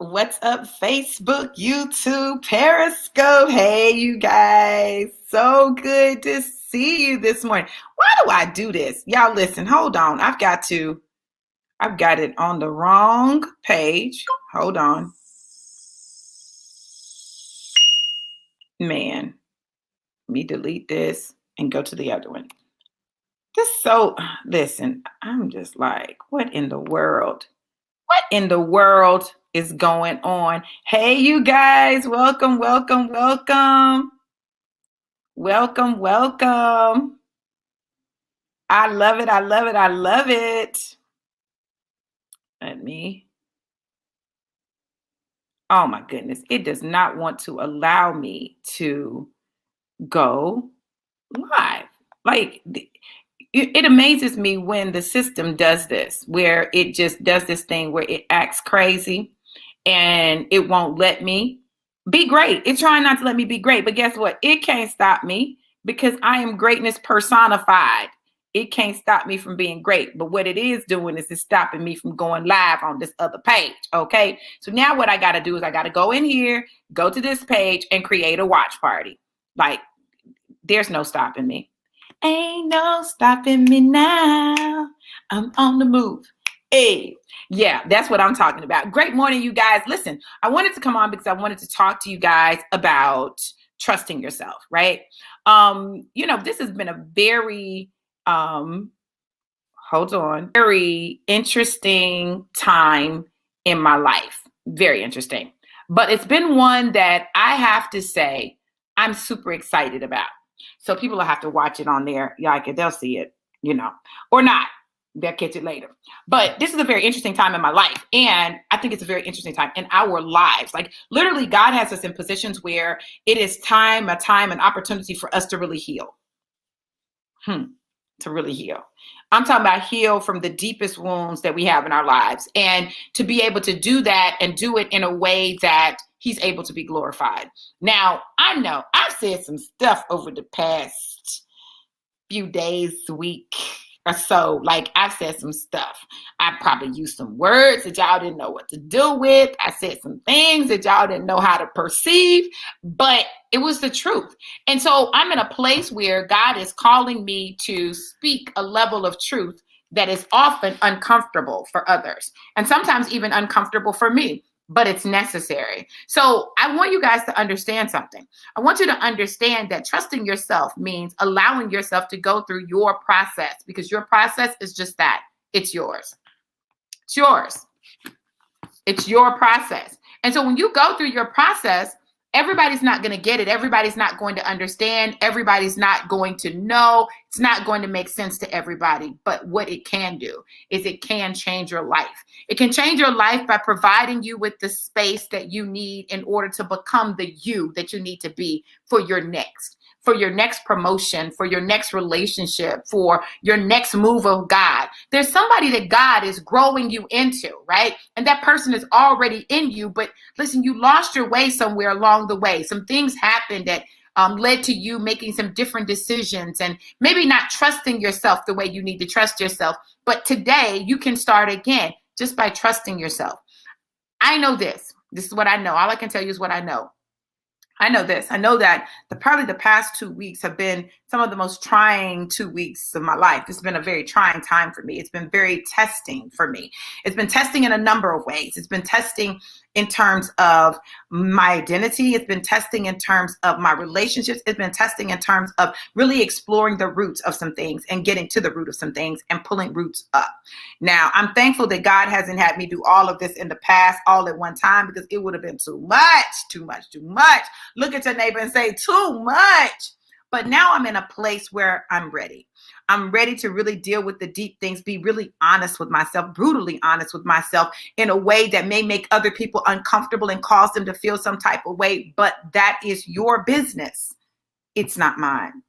What's up, Facebook, YouTube, Periscope? Hey, you guys. So good to see you this morning. Why do I do this? Y'all listen, hold on. I've got it on the wrong page. Hold on. Man, let me delete this and go to the other one. Listen, I'm just like, what in the world? What in the world is going on? Hey, you guys, welcome, welcome, welcome. Welcome, welcome. I love it. I love it. I love it. Let me. Oh my goodness. It does not want to allow me to go live. Like it amazes me when the system does this, where it just does this thing where it acts crazy and it won't let me be great. It's trying not to let me be great. But guess what? It can't stop me because I am greatness personified. It can't stop me from being great. But what it is doing is it's stopping me from going live on this other page. Okay. So now what I got to do is I got to go in here, go to this page and create a watch party. Like there's no stopping me. Ain't no stopping me now. I'm on the move. Hey, yeah, that's what I'm talking about. Great morning, you guys. Listen, I wanted to come on because I wanted to talk to you guys about trusting yourself, right? This has been a very very interesting time in my life. Very interesting. But it's been one that I have to say I'm super excited about. So people will have to watch it on there. They'll see it, or not. They'll catch it later. But this is a very interesting time in my life. And I think it's a very interesting time in our lives. Like literally, God has us in positions where it is an opportunity for us to really heal. To really heal. I'm talking about heal from the deepest wounds that we have in our lives. And to be able to do that and do it in a way that he's able to be glorified. Now, I know I've said some stuff over the past few days, week or so. Like I've said some stuff. I probably used some words that y'all didn't know what to do with. I said some things that y'all didn't know how to perceive, but it was the truth. And so I'm in a place where God is calling me to speak a level of truth that is often uncomfortable for others and sometimes even uncomfortable for me, but it's necessary. So I want you guys to understand something. I want you to understand that trusting yourself means allowing yourself to go through your process, because your process is just that. It's yours. It's yours. It's your process. And so when you go through your process, everybody's not going to get it. Everybody's not going to understand. Everybody's not going to know. It's not going to make sense to everybody. But what it can do is it can change your life. It can change your life by providing you with the space that you need in order to become the you that you need to be for your next promotion, for your next relationship, for your next move of God. There's somebody that God is growing you into, right? And that person is already in you, but listen, you lost your way somewhere along the way. Some things happened that led to you making some different decisions and maybe not trusting yourself the way you need to trust yourself. But today you can start again just by trusting yourself. I know this. This is what I know. All I can tell you is what I know. I know this. I know that probably the past 2 weeks have been some of the most trying 2 weeks of my life. It's been a very trying time for me. It's been very testing for me. It's been testing in a number of ways. It's been testing in terms of my identity. It's been testing in terms of my relationships. It's been testing in terms of really exploring the roots of some things and getting to the root of some things and pulling roots up. Now, I'm thankful that God hasn't had me do all of this in the past all at one time, because it would have been too much. Look at your neighbor and say, too much. But now I'm in a place where I'm ready. I'm ready to really deal with the deep things, be really honest with myself, brutally honest with myself in a way that may make other people uncomfortable and cause them to feel some type of way. But that is your business. It's not mine.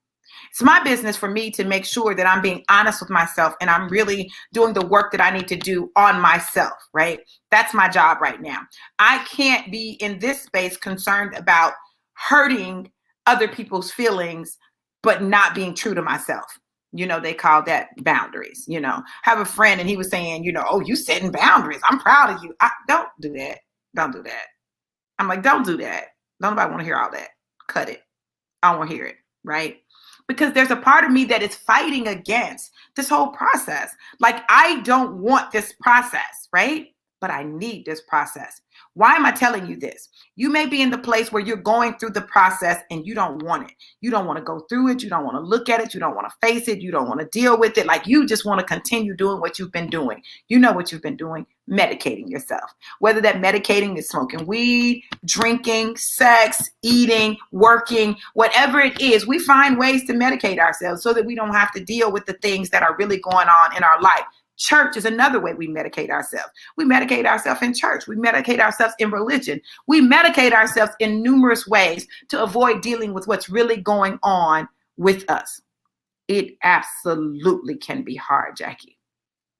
It's my business for me to make sure that I'm being honest with myself and I'm really doing the work that I need to do on myself, right? That's my job right now. I can't be in this space concerned about hurting other people's feelings, but not being true to myself. They call that boundaries. I have a friend and he was saying, oh, you setting boundaries. I'm proud of you. Don't do that. Don't do that. I'm like, don't do that. Nobody want to hear all that. Cut it. I don't want to hear it, right? Because there's a part of me that is fighting against this whole process. Like, I don't want this process, right? But I need this process. Why am I telling you this? You may be in the place where you're going through the process and you don't want it. You don't want to go through it. You don't want to look at it. You don't want to face it. You don't want to deal with it. Like, you just want to continue doing what you've been doing. You know what you've been doing, medicating yourself. Whether that medicating is smoking weed, drinking, sex, eating, working, whatever it is, we find ways to medicate ourselves so that we don't have to deal with the things that are really going on in our life. Church is another way we medicate ourselves. We medicate ourselves in church. We medicate ourselves in religion. We medicate ourselves in numerous ways to avoid dealing with what's really going on with us. It absolutely can be hard, Jackie.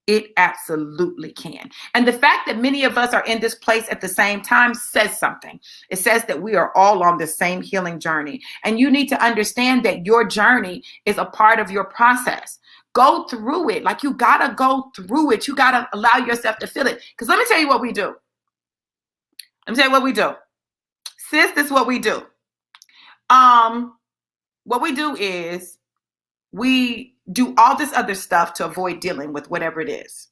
It absolutely can. And the fact that many of us are in this place at the same time says something. It says that we are all on the same healing journey. And you need to understand that your journey is a part of your process. Go through it. Like, you got to go through it. You got to allow yourself to feel it. Because let me tell you what we do. Let me tell you what we do. Sis, this is what we do. What we do is we do all this other stuff to avoid dealing with whatever it is.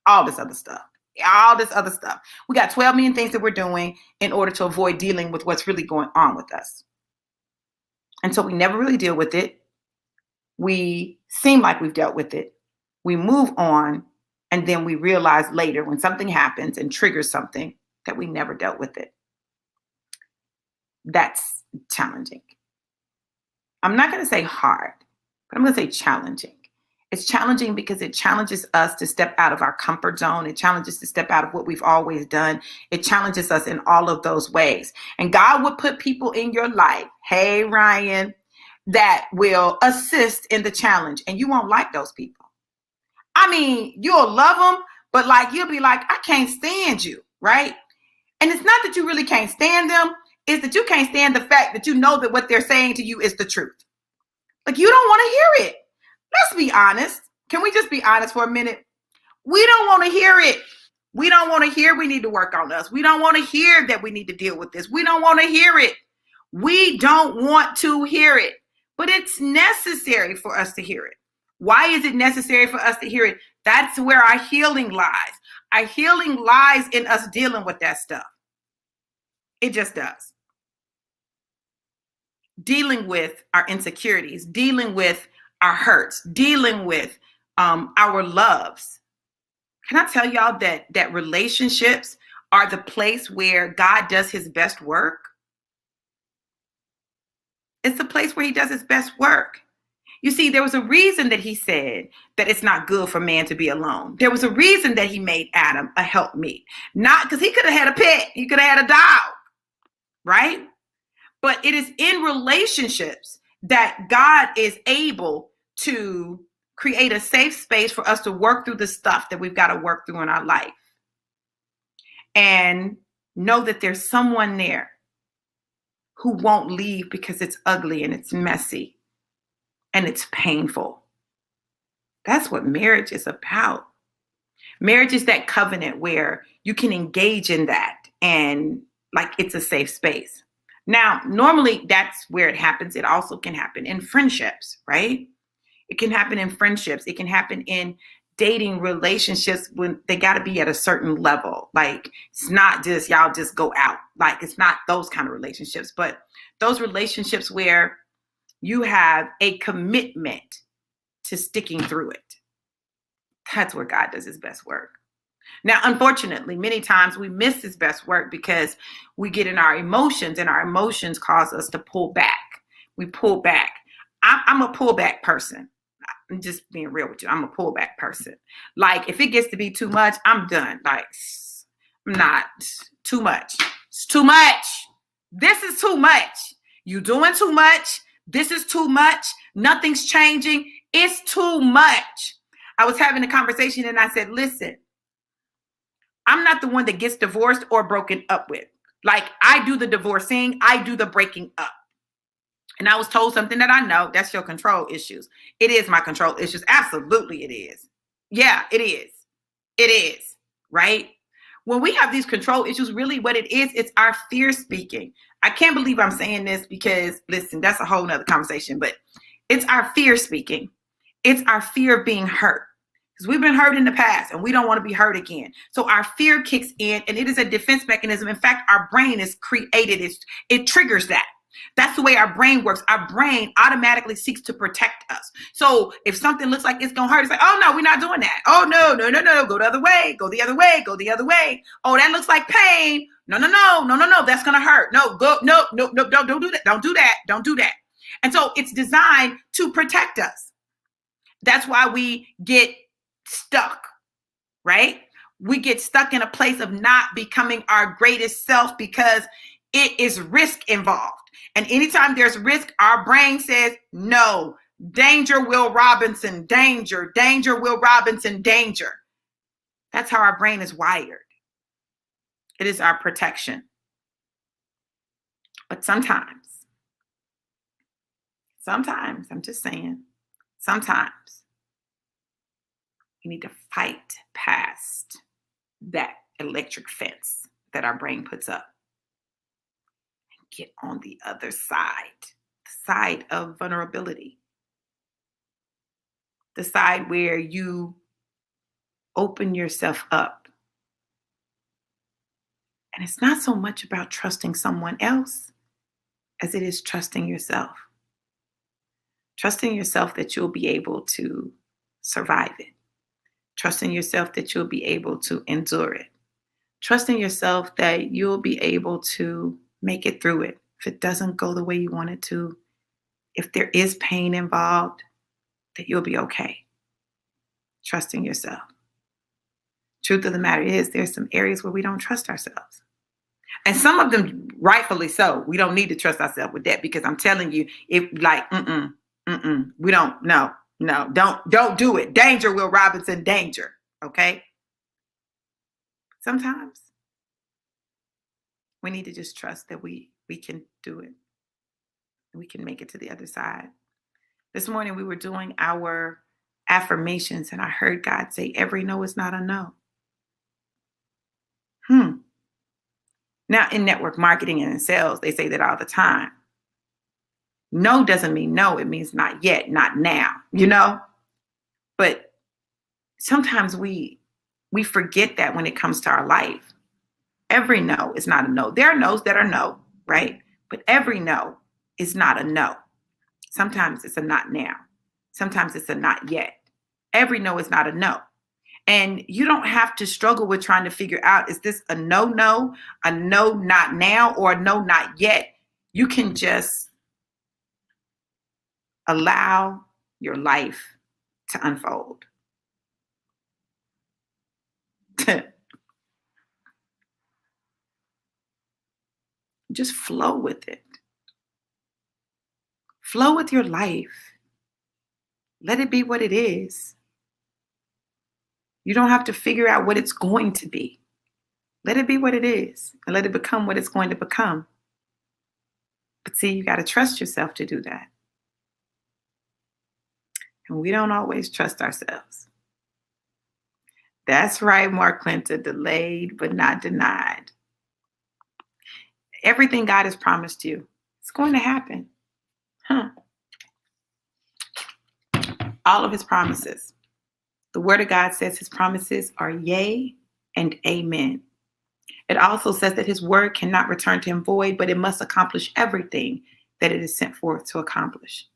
All this other stuff. All this other stuff. We got 12 million things that we're doing in order to avoid dealing with what's really going on with us. And so we never really deal with it. We seem like we've dealt with it. We move on, and then we realize later when something happens and triggers something that we never dealt with it. That's challenging. I'm not going to say hard, but I'm going to say challenging. It's challenging because it challenges us to step out of our comfort zone. It challenges us to step out of what we've always done. It challenges us in all of those ways. And God would put people in your life, hey, Ryan, that will assist in the challenge. And you won't like those people. I mean, you'll love them, but like, you'll be like, I can't stand you, right? And it's not that you really can't stand them. It's that you can't stand the fact that you know that what they're saying to you is the truth. Like, you don't want to hear it. Let's be honest. Can we just be honest for a minute? We don't want to hear it. We don't want to hear we need to work on us. We don't want to hear that we need to deal with this. We don't want to hear it. We don't want to hear it. But it's necessary for us to hear it. Why is it necessary for us to hear it? That's where our healing lies. Our healing lies in us dealing with that stuff. It just does. Dealing with our insecurities, dealing with our hurts, dealing with our loves. Can I tell y'all that relationships are the place where God does his best work? It's the place where he does his best work. You see, there was a reason that he said that it's not good for man to be alone. There was a reason that he made Adam a helpmeet. Not because he could have had a pet. He could have had a dog, right? But it is in relationships that God is able to create a safe space for us to work through the stuff that we've got to work through in our life. And know that there's someone there who won't leave because it's ugly and it's messy and it's painful. That's what marriage is about. Marriage is that covenant where you can engage in that and like it's a safe space. Now, normally that's where it happens. It also can happen in friendships, right? It can happen in friendships. It can happen in dating relationships when they got to be at a certain level. Like, it's not just y'all just go out. Like, it's not those kind of relationships, but those relationships where you have a commitment to sticking through it. That's where God does his best work. Now, unfortunately, many times we miss his best work because we get in our emotions and our emotions cause us to pull back. We pull back. I'm a pullback person. I'm just being real with you. I'm a pullback person. Like, if it gets to be too much, I'm done. Like, I'm not too much. It's too much. This is too much. You doing too much. This is too much. Nothing's changing. It's too much. I was having a conversation and I said, listen, I'm not the one that gets divorced or broken up with. Like, I do the divorcing. I do the breaking up. And I was told something that I know, that's your control issues. It is my control issues. Absolutely it is. Yeah, it is. It is, right? When we have these control issues, really what it is, it's our fear speaking. I can't believe I'm saying this because, listen, that's a whole nother conversation, but it's our fear speaking. It's our fear of being hurt. Because we've been hurt in the past and we don't want to be hurt again. So our fear kicks in and it is a defense mechanism. In fact, our brain is created, it triggers that. That's the way our brain works. Our brain automatically seeks to protect us. So if something looks like it's going to hurt, it's like, oh no, we're not doing that. Oh no, no, no, no, go the other way, go the other way, go the other way. Oh, that looks like pain. No, no, no, no, no, no, that's going to hurt. No, go, no, no, no, don't do that. Don't do that. Don't do that. And so it's designed to protect us. That's why we get stuck, right? We get stuck in a place of not becoming our greatest self because it is risk involved. And anytime there's risk, our brain says, no, danger, Will Robinson, danger, danger, Will Robinson, danger. That's how our brain is wired. It is our protection. But sometimes, I'm just saying, sometimes you need to fight past that electric fence that our brain puts up. Get on the other side, the side of vulnerability, the side where you open yourself up. And it's not so much about trusting someone else as it is trusting yourself. Trusting yourself that you'll be able to survive it. Trusting yourself that you'll be able to endure it. Trusting yourself that you'll be able to make it through it. If it doesn't go the way you want it to, if there is pain involved, that you'll be okay. Trusting yourself. Truth of the matter is, there's some areas where we don't trust ourselves. And some of them, rightfully so. We don't need to trust ourselves with that because I'm telling you, if like, we don't, no, don't do it. Danger, Will Robinson, danger. Okay? Sometimes we need to just trust that we can do it. We can make it to the other side. This morning we were doing our affirmations and I heard God say, every no is not a no. Now in network marketing and in sales, they say that all the time. No doesn't mean no. It means not yet, not now, you know? But sometimes we forget that when it comes to our life. Every no is not a no. There are no's that are no, right? But every no is not a no. Sometimes it's a not now. Sometimes it's a not yet. Every no is not a no. And you don't have to struggle with trying to figure out, is this a no, a no, not now, or a no, not yet? You can just allow your life to unfold. Just flow with it. Flow with your life. Let it be what it is. You don't have to figure out what it's going to be. Let it be what it is and let it become what it's going to become. But see, you got to trust yourself to do that. And we don't always trust ourselves. That's right, Mark Clinton, delayed but not denied. Everything God has promised you, it's going to happen. All of his promises. The word of God says his promises are yea and amen. It also says that his word cannot return to him void, but it must accomplish everything that it is sent forth to accomplish.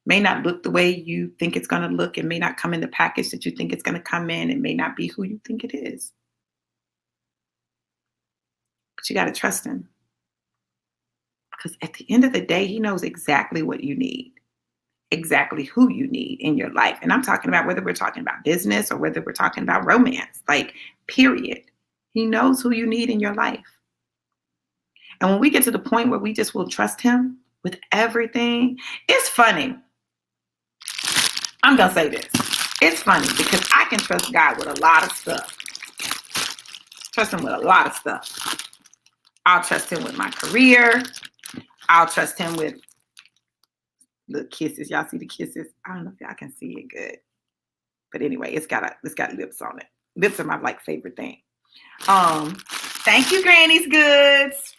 May not look the way you think it's going to look. It may not come in the package that you think it's going to come in. It may not be who you think it is. But you got to trust him. Because at the end of the day, he knows exactly what you need. Exactly who you need in your life. And I'm talking about whether we're talking about business or whether we're talking about romance, like period. He knows who you need in your life. And when we get to the point where we just will trust him with everything, it's funny. I'm going to say this. It's funny because I can trust God with a lot of stuff. Trust him with a lot of stuff. I'll trust him with my career. I'll trust him with the kisses. Y'all see the kisses? I don't know if y'all can see it good. But anyway, it's got lips on it. Lips are my favorite thing. Thank you, Granny's Goods.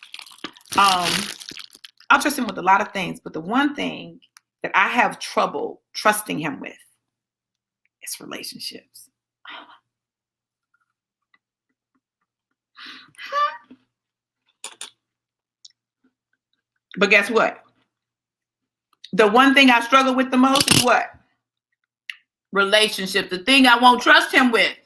I'll trust him with a lot of things, but the one thing that I have trouble trusting him with is relationships. But guess what? The one thing I struggle with the most is what? Relationship. The thing I won't trust him with.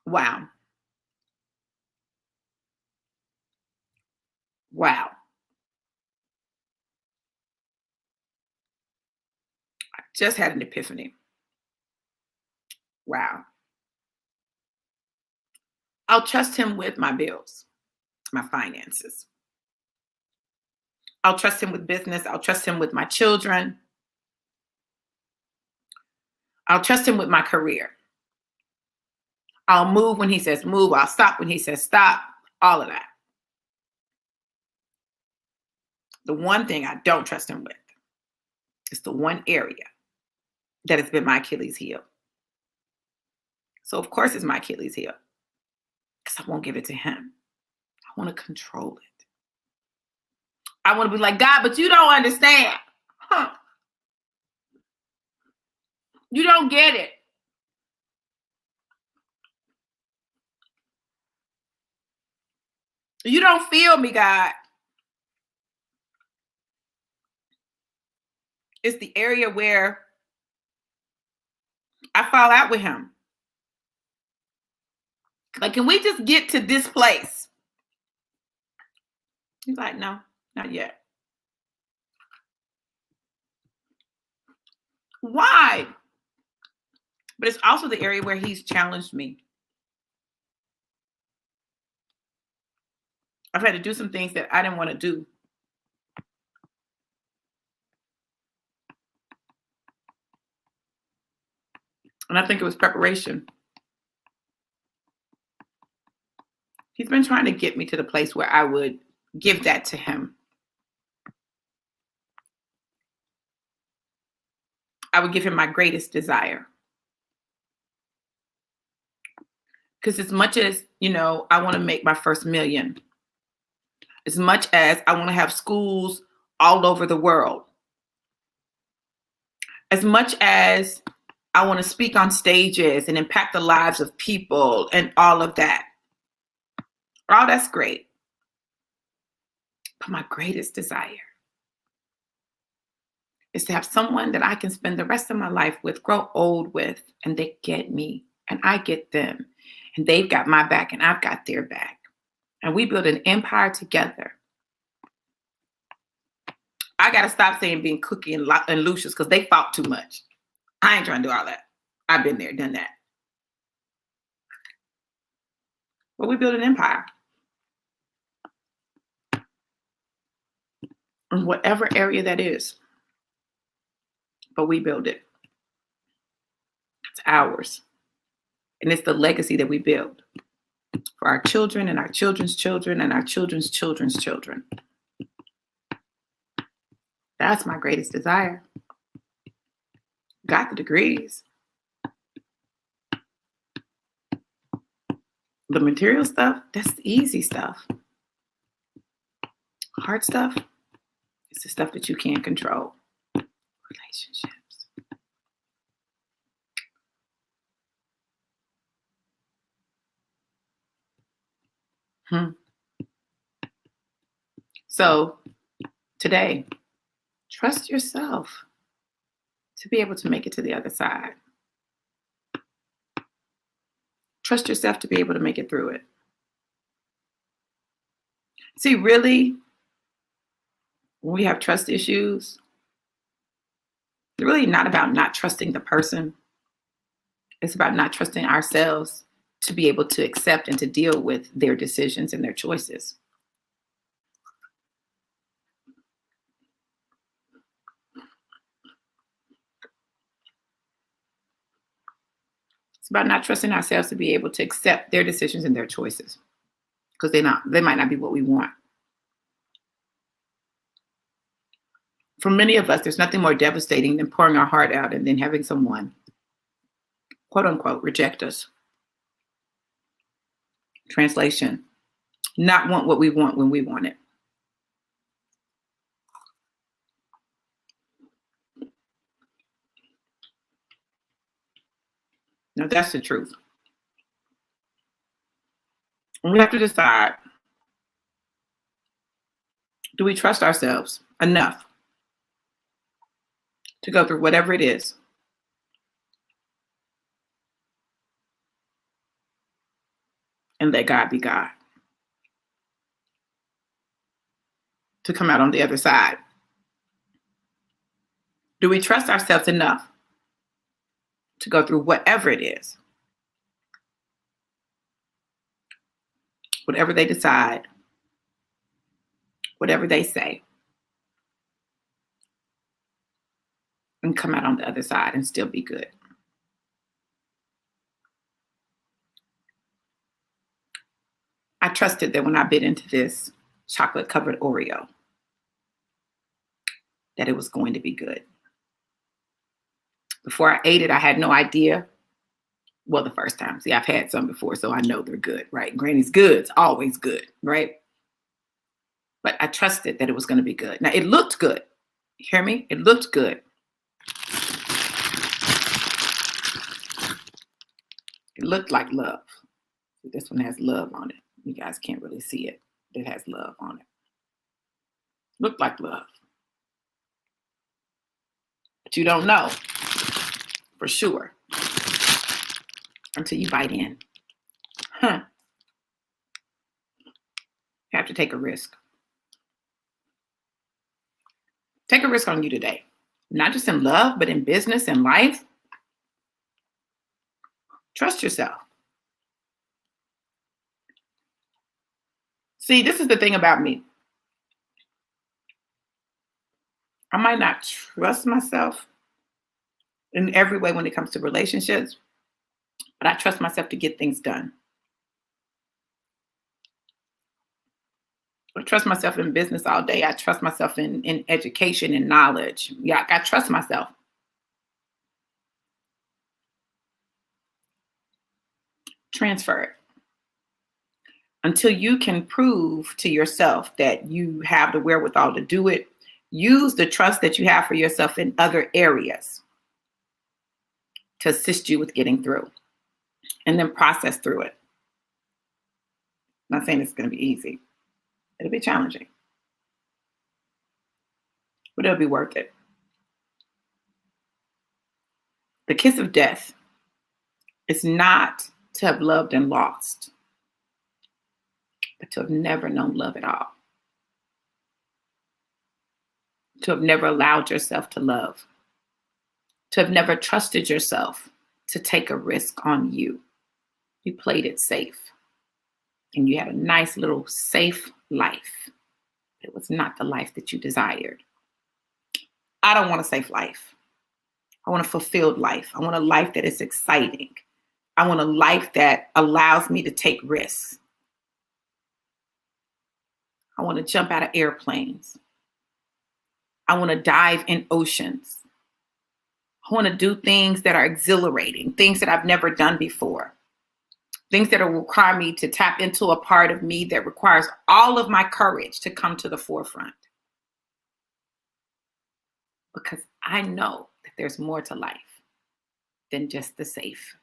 Wow. Wow. I just had an epiphany. Wow. I'll trust him with my bills, my finances. I'll trust him with business. I'll trust him with my children. I'll trust him with my career. I'll move when he says move. I'll stop when he says stop. All of that. The one thing I don't trust him with is the one area that has been my Achilles heel. So of course it's my Achilles heel because I won't give it to him. I want to control it. I want to be like, God, but you don't understand. Huh? You don't get it. You don't feel me, God. It's the area where I fall out with him. Like, can we just get to this place? He's like, no, not yet. Why? But it's also the area where he's challenged me. I've had to do some things that I didn't want to do. And I think it was preparation. He's been trying to get me to the place where I would give that to him. I would give him my greatest desire. Because as much as, I want to make my first million, as much as I want to have schools all over the world, as much as I want to speak on stages and impact the lives of people and all of that, all that's great. But my greatest desire is to have someone that I can spend the rest of my life with, grow old with, and they get me and I get them. And they've got my back and I've got their back. And we build an empire together. I got to stop saying being Cookie and Lucius because they fought too much. I ain't trying to do all that. I've been there, done that. But we build an empire. In whatever area that is. But we build it. It's ours. And it's the legacy that we build for our children and our children's children and our children's children's children. That's my greatest desire. Got the degrees. The material stuff, that's the easy stuff. Hard stuff, it's the stuff that you can't control. Relationships. So today, trust yourself to be able to make it to the other side. Trust yourself to be able to make it through it. See, really, when we have trust issues, it's really not about not trusting the person. It's about not trusting ourselves to be able to accept and to deal with their decisions and their choices. It's about not trusting ourselves to be able to accept their decisions and their choices because they might not be what we want. For many of us, there's nothing more devastating than pouring our heart out and then having someone, quote unquote, reject us. Translation, not want what we want when we want it. Now, that's the truth. And we have to decide, do we trust ourselves enough to go through whatever it is and let God be God, to come out on the other side? Do we trust ourselves enough to go through whatever it is, whatever they decide, whatever they say, and come out on the other side and still be good? I trusted that when I bit into this chocolate covered Oreo, that it was going to be good. Before I ate it, I had no idea. Well, the first time. See, I've had some before, so I know they're good, right? Granny's Good's always good, right? But I trusted that it was going to be good. Now, it looked good. You hear me? It looked good. It looked like love. This one has love on it. You guys can't really see it. It has love on it. Looked like love. But you don't know for sure until you bite in. You have to take a risk. Take a risk on you today. Not just in love, but in business and life. Trust yourself. See, this is the thing about me. I might not trust myself in every way when it comes to relationships, but I trust myself to get things done. I trust myself in business all day. I trust myself in education and knowledge. Yeah, I trust myself. Transfer it. Until you can prove to yourself that you have the wherewithal to do it, use the trust that you have for yourself in other areas to assist you with getting through, and then process through it. I'm not saying it's going to be easy. It'll be challenging, but it'll be worth it. The kiss of death is not to have loved and lost, but to have never known love at all. To have never allowed yourself to love. To have never trusted yourself to take a risk on you. You played it safe. And you had a nice little safe life. It was not the life that you desired. I don't want a safe life. I want a fulfilled life. I want a life that is exciting. I want a life that allows me to take risks. I want to jump out of airplanes. I want to dive in oceans. I want to do things that are exhilarating, things that I've never done before, things that will require me to tap into a part of me that requires all of my courage to come to the forefront. Because I know that there's more to life than just the safe.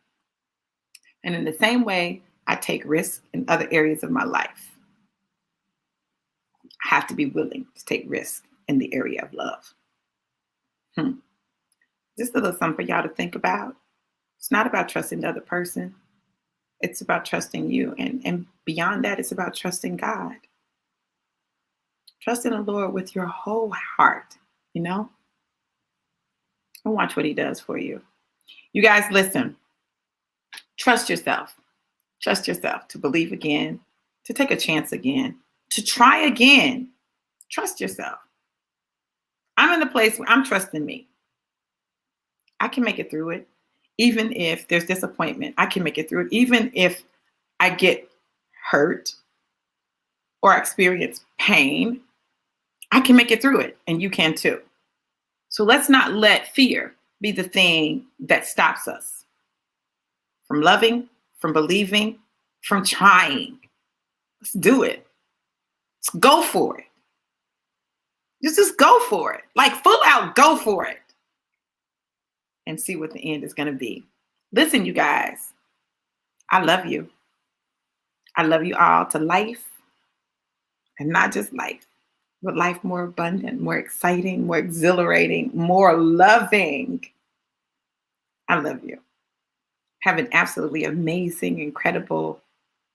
And in the same way, I take risks in other areas of my life. I have to be willing to take risks in the area of love. Just a little something for y'all to think about. It's not about trusting the other person. It's about trusting you. And beyond that, it's about trusting God. Trust in the Lord with your whole heart, and watch what he does for you. You guys, listen. Trust yourself. Trust yourself to believe again, to take a chance again, to try again. Trust yourself. I'm in the place where I'm trusting me. I can make it through it. Even if there's disappointment, I can make it through it. Even if I get hurt or experience pain, I can make it through it. And you can too. So let's not let fear be the thing that stops us from loving, from believing, from trying. Let's do it. Let's go for it. Just go for it. Like full out, go for it. And see what the end is going to be. Listen, you guys, I love you. I love you all to life. And not just life, but life more abundant, more exciting, more exhilarating, more loving. I love you. Have an absolutely amazing, incredible,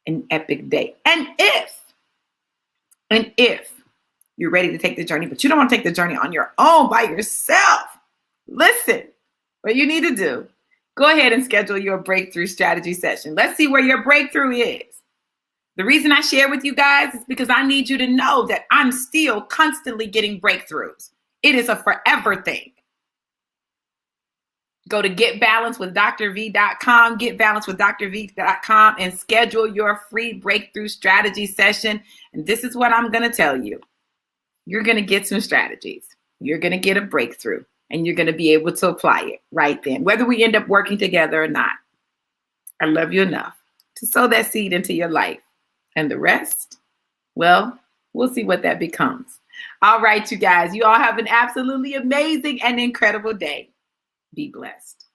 and epic day. And if you're ready to take the journey, but you don't want to take the journey on your own by yourself, listen, what you need to do, go ahead and schedule your breakthrough strategy session. Let's see where your breakthrough is. The reason I share with you guys is because I need you to know that I'm still constantly getting breakthroughs. It is a forever thing. Go to getbalancewithdrv.com, getbalancewithdrv.com, and schedule your free breakthrough strategy session. And this is what I'm going to tell you. You're going to get some strategies. You're going to get a breakthrough, and you're going to be able to apply it right then, whether we end up working together or not. I love you enough to sow that seed into your life. And the rest, well, we'll see what that becomes. All right, you guys, you all have an absolutely amazing and incredible day. Be blessed.